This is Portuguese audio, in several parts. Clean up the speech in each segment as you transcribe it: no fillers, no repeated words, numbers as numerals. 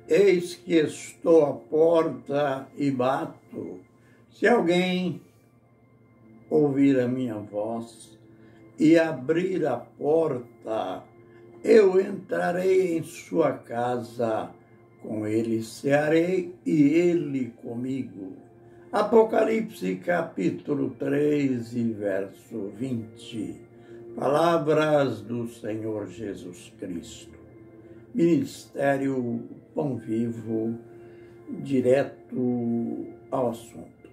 Eis que estou à porta e bato. Se alguém ouvir a minha voz e abrir a porta, eu entrarei em sua casa, com ele cearei e ele comigo. Apocalipse capítulo 3 e verso 20. Palavras do Senhor Jesus Cristo. Ministério Pão Vivo, direto ao assunto.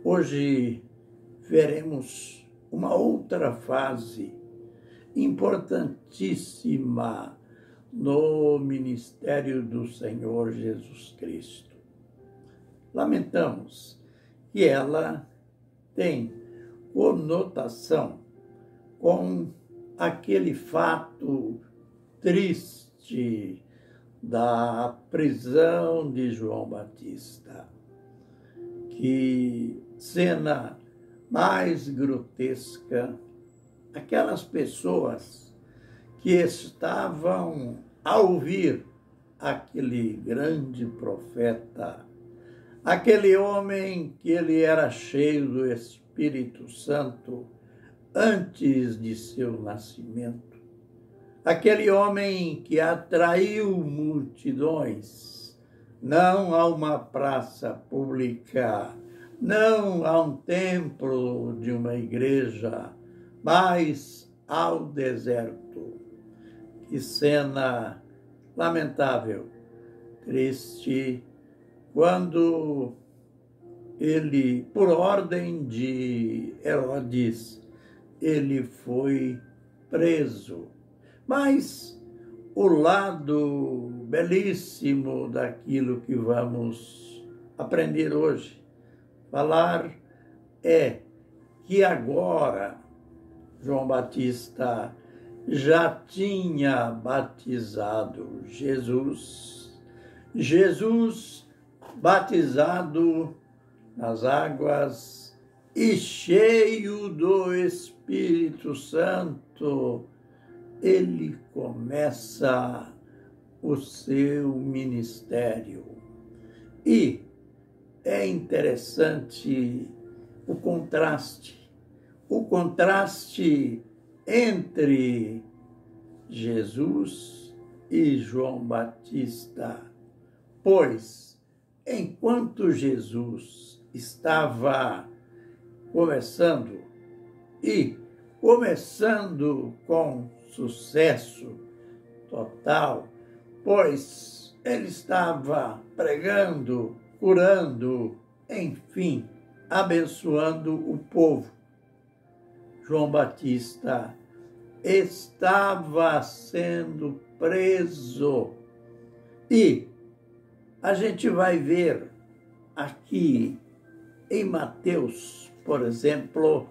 Hoje veremos uma outra fase importantíssima no ministério do Senhor Jesus Cristo. Lamentamos que ela tem conotação com aquele fato triste da prisão de João Batista. Que cena mais grotesca, aquelas pessoas que estavam a ouvir aquele grande profeta, aquele homem que ele era cheio do Espírito Santo antes de seu nascimento, aquele homem que atraiu multidões, não a uma praça pública, não a um templo de uma igreja, mas ao deserto. Que cena lamentável, triste, quando ele, por ordem de Herodes, ele foi preso. Mas o lado belíssimo daquilo que vamos aprender hoje, falar, é que agora João Batista já tinha batizado Jesus. Jesus batizado nas águas e cheio do Espírito Santo, ele começa o seu ministério. E é interessante o contraste entre Jesus e João Batista, pois enquanto Jesus estava começando com sucesso total, pois ele estava pregando, curando, enfim, abençoando o povo. João Batista estava sendo preso. E a gente vai ver aqui em Mateus, por exemplo,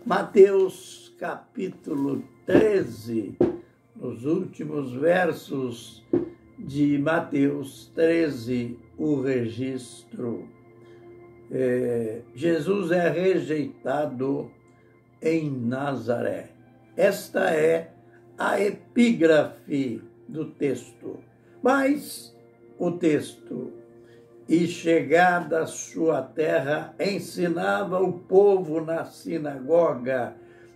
Mateus capítulo 13, nos últimos versos de Mateus 13, o registro. Jesus é rejeitado em Nazaré. Esta é a epígrafe do texto. Mas o texto: e chegada à sua terra, ensinava o povo na sinagoga,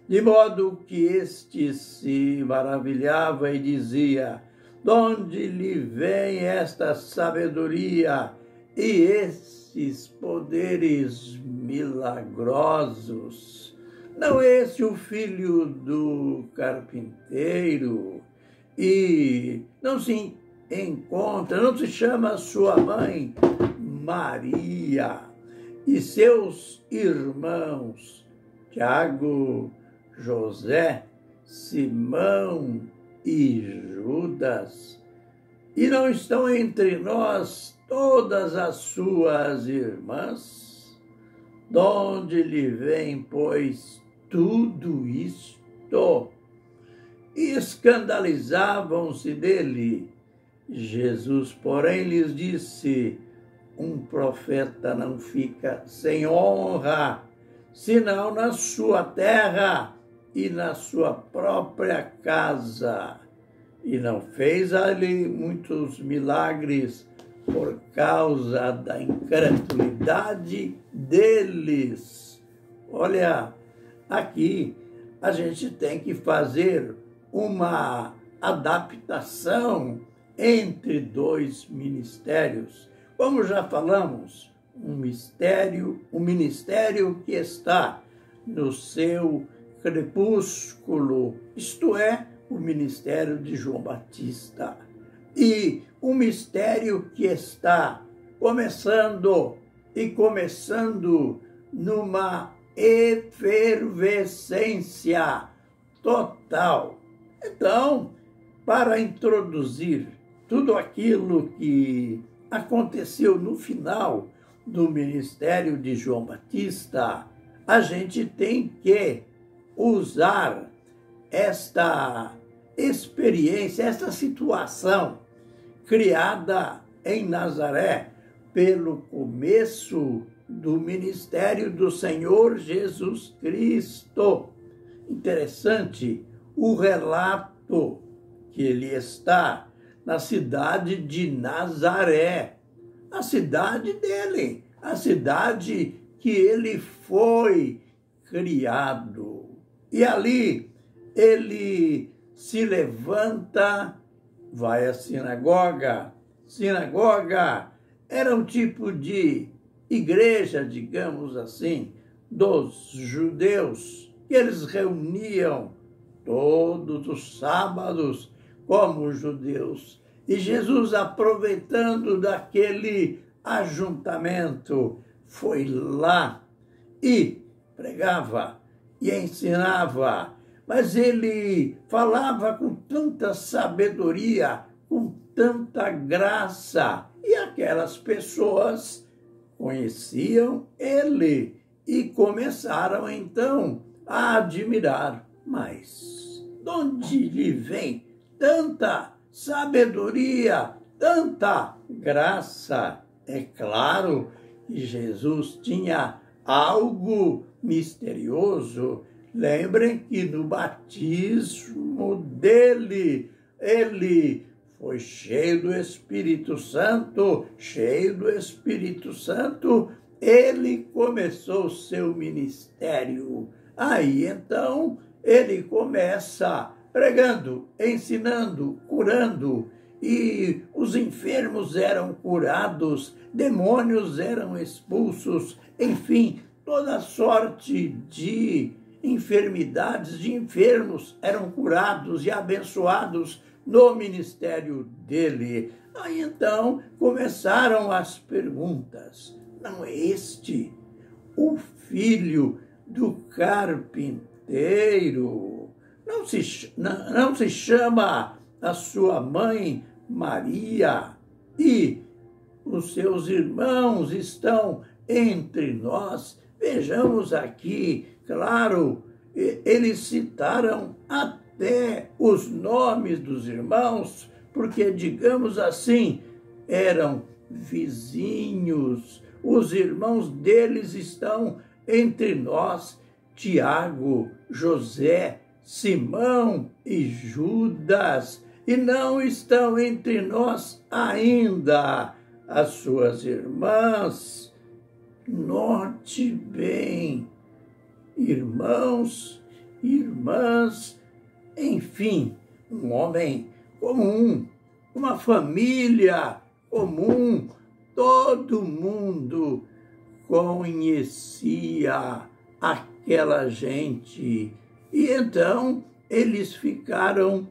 de modo que este se maravilhava e dizia: de onde lhe vem esta sabedoria e esses poderes milagrosos? Não é esse o filho do carpinteiro? E não se chama sua mãe Maria, e seus irmãos Tiago, José, Simão e Judas? E não estão entre nós todas as suas irmãs? De onde lhe vem, pois, tudo isto? E escandalizavam-se dele. Jesus, porém, lhes disse: um profeta não fica sem honra, senão na sua terra e na sua própria casa. e não fez ali muitos milagres por causa da incredulidade deles. Olha, aqui a gente tem que fazer uma adaptação entre dois ministérios. Como já falamos, um ministério que está no seu crepúsculo, isto é, o ministério de João Batista, e um mistério que está começando numa efervescência total. Então, para introduzir tudo aquilo que aconteceu no final do ministério de João Batista, a gente tem que usar esta experiência, esta situação criada em Nazaré pelo começo do ministério do Senhor Jesus Cristo. Interessante o relato que ele está na cidade de Nazaré, a cidade dele, a cidade que ele foi criado. E ali ele se levanta, vai à sinagoga. Sinagoga era um tipo de igreja, digamos assim, dos judeus, que eles reuniam todos os sábados como judeus. E Jesus, aproveitando daquele ajuntamento, foi lá e pregava e ensinava, mas ele falava com tanta sabedoria, com tanta graça, e aquelas pessoas conheciam ele e começaram então a admirar. Mas de onde lhe vem tanta sabedoria, tanta graça? É claro que Jesus tinha algo misterioso. Lembrem que no batismo dele, ele foi cheio do Espírito Santo, ele começou o seu ministério. Aí então ele começa pregando, ensinando, curando, e os enfermos eram curados, demônios eram expulsos, enfim, toda sorte de enfermidades, de enfermos eram curados e abençoados no ministério dele. Aí então começaram as perguntas. Não é este o filho do carpinteiro? Não se chama a sua mãe Maria? E os seus irmãos estão entre nós? Vejamos aqui, claro, eles citaram até os nomes dos irmãos, porque, digamos assim, eram vizinhos. Os irmãos deles estão entre nós: Tiago, José, Simão e Judas. E não estão entre nós ainda as suas irmãs. Note bem, irmãos, irmãs, enfim, um homem comum, uma família comum, todo mundo conhecia aquela gente. E então eles ficaram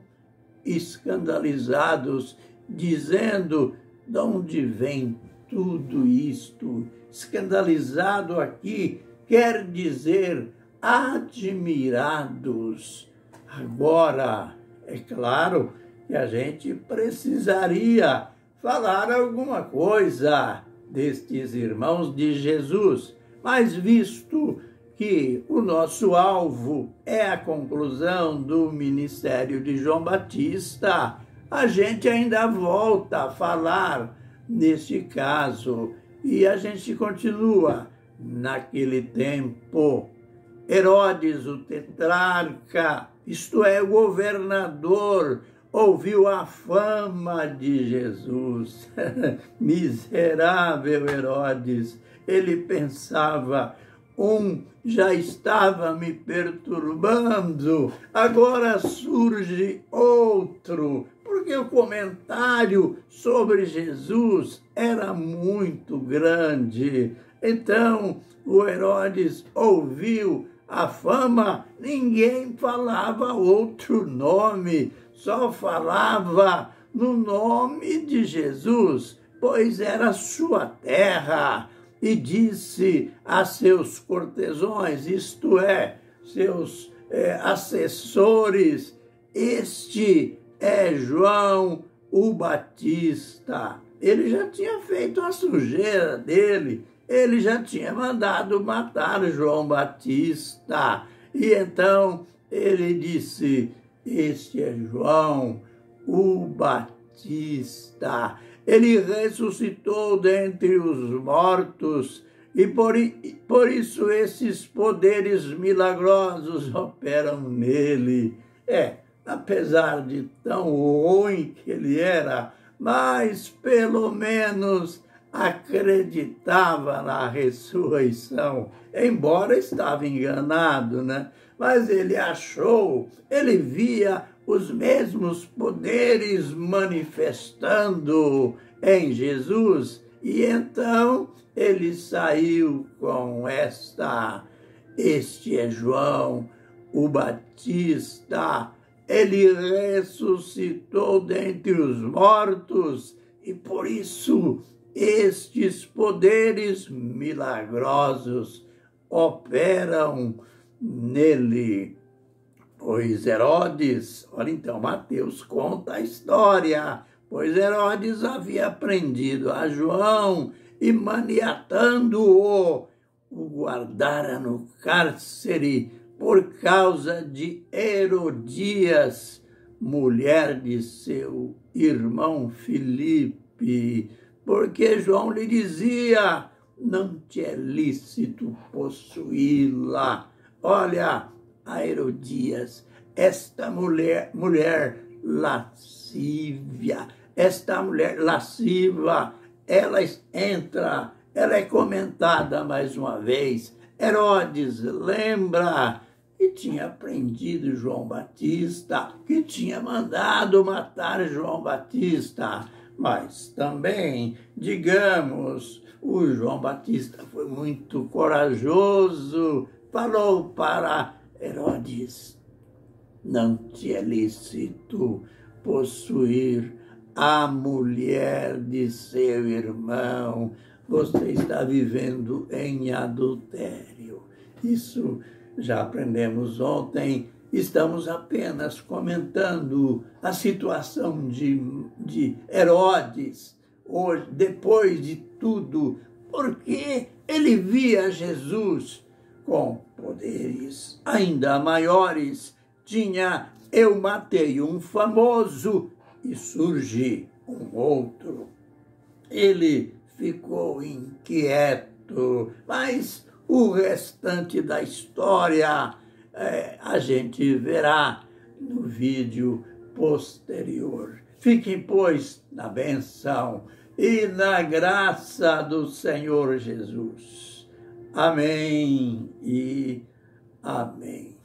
escandalizados, dizendo: de onde vem tudo isto? Escandalizado aqui quer dizer admirados. Agora, é claro que a gente precisaria falar alguma coisa destes irmãos de Jesus, mas visto que o nosso alvo é a conclusão do ministério de João Batista, a gente ainda volta a falar neste caso. E a gente continua. Naquele tempo, Herodes, o tetrarca, isto é, o governador, ouviu a fama de Jesus. Miserável Herodes, ele pensava, já estava me perturbando, agora surge outro, porque o comentário sobre Jesus era muito grande. Então, o Herodes ouviu a fama, ninguém falava outro nome, só falava no nome de Jesus, pois era sua terra. E disse a seus cortesões, isto é, seus assessores, este é João o Batista. Ele já tinha feito a sujeira dele, ele já tinha mandado matar João Batista. E então ele disse, este é João o Batista. Ele ressuscitou dentre os mortos e por isso esses poderes milagrosos operam nele. Apesar de tão ruim que ele era, mas pelo menos acreditava na ressurreição, embora estava enganado, né? Mas ele achou, ele via os mesmos poderes manifestando em Jesus, e então ele saiu com este é João o Batista, ele ressuscitou dentre os mortos, e por isso estes poderes milagrosos operam nele. Pois Herodes, olha então, Mateus conta a história, pois Herodes havia prendido a João e maniatando-o, o guardara no cárcere por causa de Herodias, mulher de seu irmão Filipe, porque João lhe dizia, não te é lícito possuí-la. Olha, a Herodias, esta mulher lascívia, esta mulher lasciva, ela é comentada mais uma vez. Herodes lembra que tinha prendido João Batista, que tinha mandado matar João Batista, mas também, digamos, o João Batista foi muito corajoso, falou para Herodes, não te é lícito possuir a mulher de seu irmão, você está vivendo em adultério. Isso já aprendemos ontem, estamos apenas comentando a situação de Herodes, hoje, depois de tudo, porque ele via Jesus com poderes ainda maiores. Eu matei um famoso e surge um outro. Ele ficou inquieto, mas o restante da história a gente verá no vídeo posterior. Fiquem, pois, na bênção e na graça do Senhor Jesus. Amém e amém.